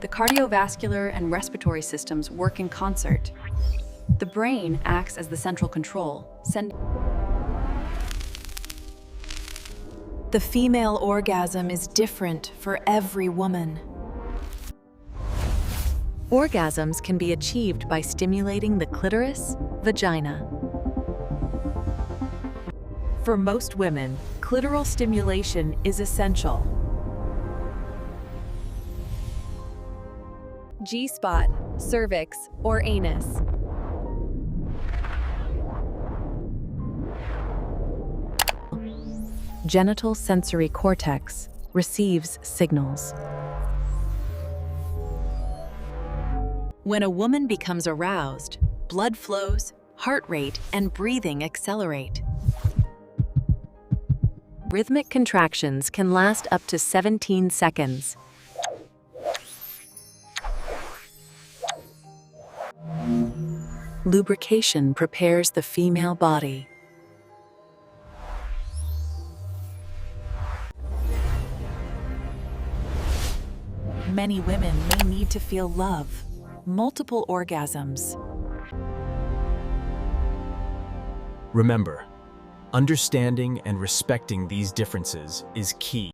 The cardiovascular and respiratory systems work in concert. The brain acts as the central control, The female orgasm is different for every woman. Orgasms can be achieved by stimulating the clitoris, vagina. For most women, clitoral stimulation is essential. G-spot, cervix, or anus. Genital sensory cortex receives signals. When a woman becomes aroused, blood flows, heart rate, and breathing accelerate. Rhythmic contractions can last up to 17 seconds. Lubrication prepares the female body. Many women may need to feel love, multiple orgasms. Remember, understanding and respecting these differences is key.